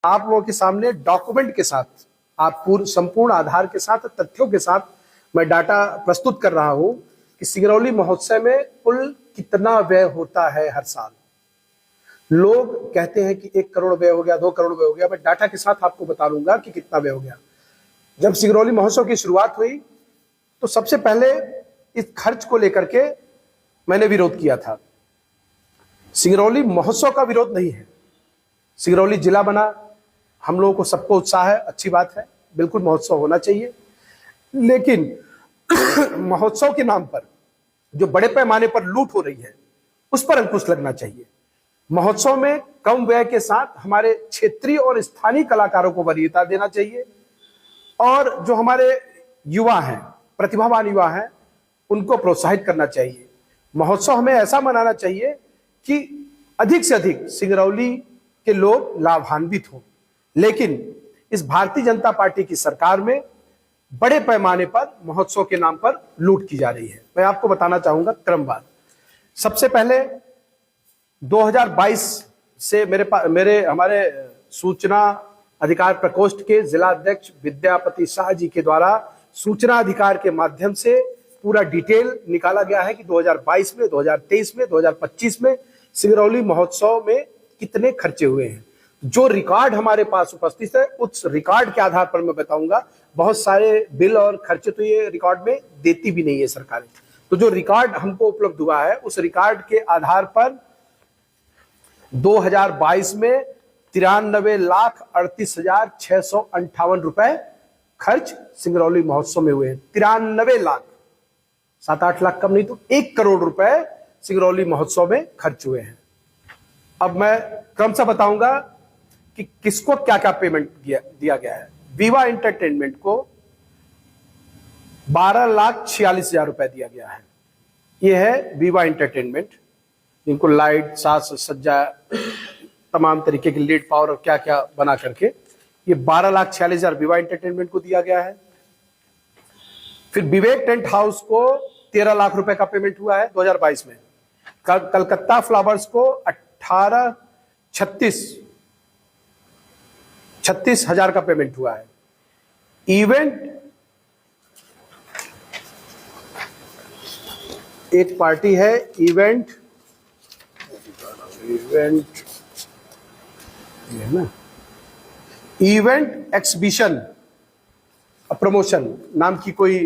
आप लोगों के सामने डॉक्यूमेंट के साथ, आप संपूर्ण आधार के साथ, तथ्यों के साथ मैं डाटा प्रस्तुत कर रहा हूं कि सिंगरौली महोत्सव में कुल कितना व्यय होता है हर साल। लोग कहते हैं कि 1 करोड़ व्यय हो गया, 2 करोड़ व्यय हो गया। मैं डाटा के साथ आपको बता दूंगा कि कितना व्यय हो गया। जब सिंगरौली महोत्सव की शुरुआत हुई तो सबसे पहले इस खर्च को लेकर के मैंने विरोध किया था। सिंगरौली महोत्सव का विरोध नहीं है, सिंगरौली जिला बना, हम लोगों को सबको उत्साह है, अच्छी बात है, बिल्कुल महोत्सव होना चाहिए। लेकिन महोत्सव के नाम पर जो बड़े पैमाने पर लूट हो रही है उस पर अंकुश लगना चाहिए। महोत्सव में कम व्यय के साथ हमारे क्षेत्रीय और स्थानीय कलाकारों को वरीयता देना चाहिए और जो हमारे युवा हैं, प्रतिभावान युवा हैं, उनको प्रोत्साहित करना चाहिए। महोत्सव हमें ऐसा मनाना चाहिए कि अधिक से अधिक सिंगरौली के लोग लाभान्वित हों। लेकिन इस भारतीय जनता पार्टी की सरकार में बड़े पैमाने पर महोत्सव के नाम पर लूट की जा रही है। मैं आपको बताना चाहूंगा सबसे पहले 2022 से हमारे सूचना अधिकार प्रकोष्ठ के जिला अध्यक्ष विद्यापति शाह जी के द्वारा सूचना अधिकार के माध्यम से पूरा डिटेल निकाला गया है कि 2022 में, 2023 में, 2025 में सिंगरौली महोत्सव में कितने खर्चे हुए हैं। जो रिकॉर्ड हमारे पास उपस्थित है उस रिकॉर्ड के आधार पर मैं बताऊंगा। बहुत सारे बिल और खर्चे तो ये रिकॉर्ड में देती भी नहीं है सरकारें, तो जो रिकॉर्ड हमको उपलब्ध हुआ है उस रिकॉर्ड के आधार पर 2022 में 93,38,658 रुपए खर्च सिंगरौली महोत्सव में हुए हैं। 93 लाख, 7-8 लाख कम नहीं तो 1 करोड़ रुपए सिंगरौली महोत्सव में खर्च हुए हैं। अब मैं क्रमशः बताऊंगा कि किसको क्या क्या पेमेंट दिया गया है। विवा एंटरटेनमेंट को 12,46,000 रुपए दिया गया है। यह है विवा एंटरटेनमेंट, इनको लाइट, साज सज्जा, तमाम तरीके की लीड पावर और क्या क्या बना करके ये 12,46,000 विवा एंटरटेनमेंट को दिया गया है। फिर विवेक टेंट हाउस को 13 लाख रुपए का पेमेंट हुआ है 2022 में। कलकत्ता फ्लावर्स को 36,000 का पेमेंट हुआ है। इवेंट, एक पार्टी है इवेंट ये ना, इवेंट एक्सबिशन प्रमोशन नाम की कोई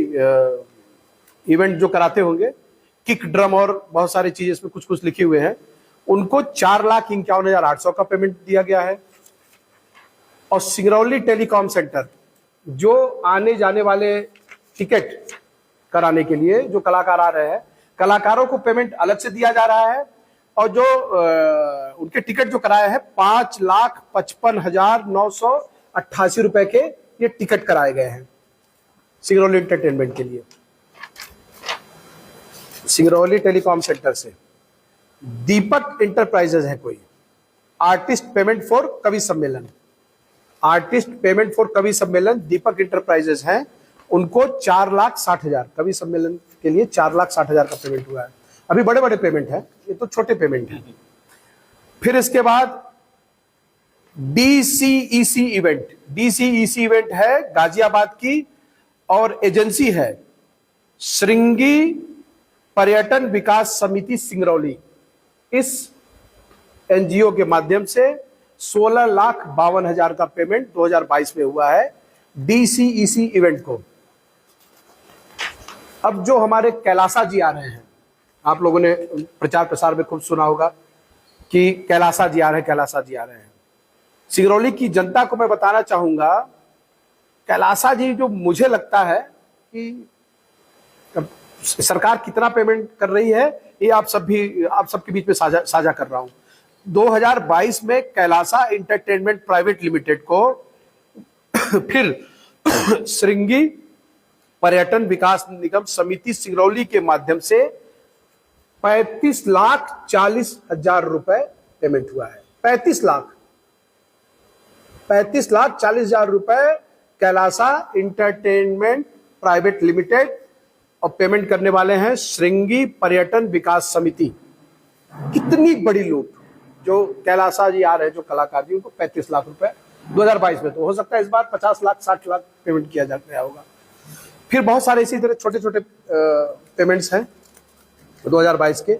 इवेंट जो कराते होंगे, किक ड्रम और बहुत सारी चीजें इसमें कुछ कुछ लिखे हुए हैं, उनको 4,51,800 का पेमेंट दिया गया है। और सिंगरौली टेलीकॉम सेंटर जो आने जाने वाले टिकट कराने के लिए जो कलाकार आ रहे हैं, कलाकारों को पेमेंट अलग से दिया जा रहा है और जो उनके टिकट जो कराए हैं 5,55,988 रुपए के ये टिकट कराए गए हैं सिंगरौली एंटरटेनमेंट के लिए। सिंगरौली टेलीकॉम सेंटर से दीपक इंटरप्राइजेज है कोई, आर्टिस्ट पेमेंट फॉर कवि सम्मेलन, आर्टिस्ट पेमेंट फॉर कवि सम्मेलन दीपक इंटरप्राइजेज हैं, उनको 4,60,000 कवि सम्मेलन के लिए 4,60,000 का पेमेंट हुआ है। अभी बड़े बड़े पेमेंट है, ये तो छोटे पेमेंट है। फिर इसके बाद डीसीईसी इवेंट है गाजियाबाद की और एजेंसी है श्रृंगी पर्यटन विकास समिति सिंगरौली। इस एनजीओ के माध्यम से 16,52,000 का पेमेंट 2022 में हुआ है डीसीईसी इवेंट को। अब जो हमारे कैलासा जी आ रहे हैं, आप लोगों ने प्रचार प्रसार में खूब सुना होगा कि कैलासा जी आ रहे हैं। सिंगरौली की जनता को मैं बताना चाहूंगा, कैलासा जी जो मुझे लगता है कि सरकार कितना पेमेंट कर रही है ये आप सबके बीच में साझा कर रहा हूं। 2022 में कैलासा एंटरटेनमेंट प्राइवेट लिमिटेड को फिर श्रृंगी पर्यटन विकास निगम समिति सिंगरौली के माध्यम से 35,40,000 रुपए पेमेंट हुआ है। 35,40,000 रुपए कैलासा एंटरटेनमेंट प्राइवेट लिमिटेड और पेमेंट करने वाले हैं श्रृंगी पर्यटन विकास समिति। कितनी बड़ी लूट जो कैलासा जी आ रहे हैं, जो कलाकार जी, उनको 35 लाख रुपए 2022 में तो हो सकता है इस बार 50 लाख 60 लाख पेमेंट किया जा गया होगा। फिर बहुत सारे इसी तरह छोटे छोटे पेमेंट्स हैं 2022 के।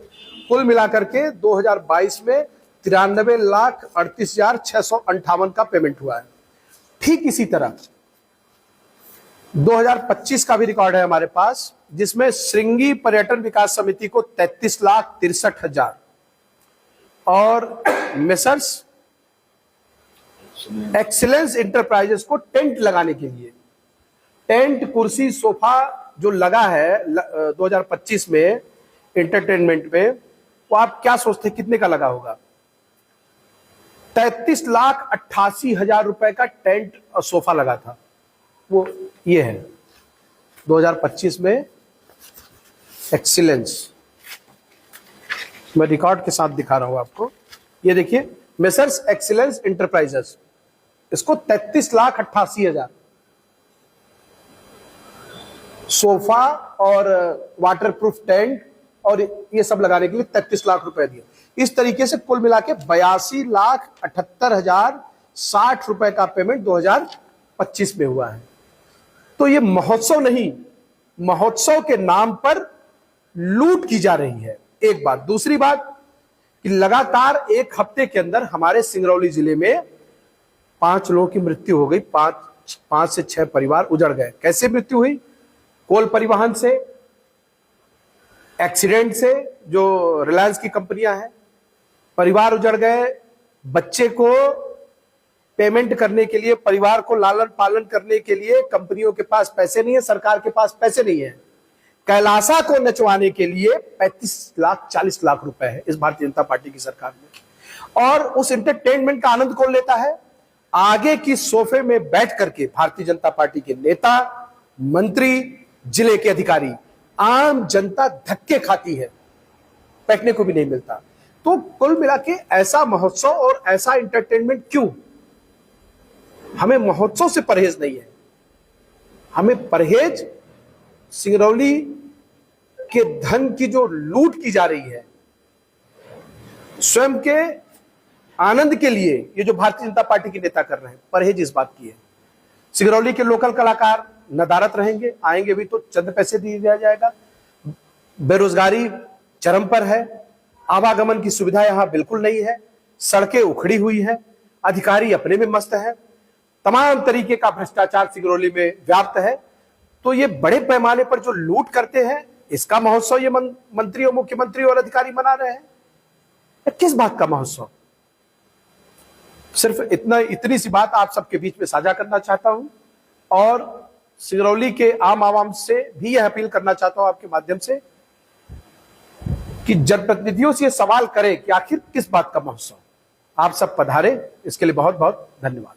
कुल मिलाकर के 2022 में 93,38,658 का पेमेंट हुआ है। ठीक इसी तरह 2025 का भी रिकॉर्ड है हमारे पास, जिसमें श्रृंगी पर्यटन विकास समिति को 33,63,000 और मेसर्स एक्सीलेंस इंटरप्राइजेस को टेंट लगाने के लिए, टेंट कुर्सी सोफा जो लगा है 2025 में एंटरटेनमेंट में, वो आप क्या सोचते हैं कितने का लगा होगा? 33,88,000 रुपए का टेंट और सोफा लगा था। वो ये है 2025 में एक्सीलेंस, मैं रिकॉर्ड के साथ दिखा रहा हूं आपको। ये देखिए मेसर्स एक्सीलेंस इंटरप्राइजेस, इसको 33,88,000 सोफा और वाटरप्रूफ टेंट और ये सब लगाने के लिए 33 लाख रुपए दिए। इस तरीके से कुल मिला के 82,78,060 रुपए का पेमेंट 2025 में हुआ है। तो ये महोत्सव नहीं, महोत्सव के नाम पर लूट की जा रही है, एक बात। दूसरी बात कि लगातार एक हफ्ते के अंदर हमारे सिंगरौली जिले में 5 लोगों की मृत्यु हो गई। 5 से 6 परिवार उजड़ गए। कैसे मृत्यु हुई? कोल परिवहन से, एक्सीडेंट से, जो रिलायंस की कंपनियां हैं। परिवार उजड़ गए। बच्चे को पेमेंट करने के लिए, परिवार को लालन पालन करने के लिए कंपनियों के पास पैसे नहीं है, सरकार के पास पैसे नहीं है। कैलासा को नचवाने के लिए 35 लाख 40 लाख रुपए है इस भारतीय जनता पार्टी की सरकार में। और उस एंटरटेनमेंट का आनंद कौन लेता है? आगे की सोफे में बैठ करके भारतीय जनता पार्टी के नेता, मंत्री, जिले के अधिकारी। आम जनता धक्के खाती है, बैठने को भी नहीं मिलता। तो कुल मिला के ऐसा महोत्सव और ऐसा एंटरटेनमेंट क्यों? हमें महोत्सव से परहेज नहीं है, हमें परहेज सिंगरौली के धन की जो लूट की जा रही है, स्वयं के आनंद के लिए ये जो भारतीय जनता पार्टी के नेता कर रहे हैं, परहेज इस बात की है। सिंगरौली के लोकल कलाकार नदारत रहेंगे, आएंगे भी तो चंद पैसे दिया जाएगा। बेरोजगारी चरम पर है, आवागमन की सुविधा यहां बिल्कुल नहीं है, सड़कें उखड़ी हुई है, अधिकारी अपने में मस्त है, तमाम तरीके का भ्रष्टाचार सिंगरौली में व्याप्त है। तो ये बड़े पैमाने पर जो लूट करते हैं, इसका महोत्सव ये मंत्री और मुख्यमंत्री और अधिकारी मना रहे हैं। किस बात का महोत्सव? सिर्फ इतनी सी बात आप सबके बीच में साझा करना चाहता हूं और सिंगरौली के आम आवाम से भी यह अपील करना चाहता हूं आपके माध्यम से कि जनप्रतिनिधियों से यह सवाल करें कि आखिर किस बात का महोत्सव। आप सब पधारे, इसके लिए बहुत बहुत धन्यवाद।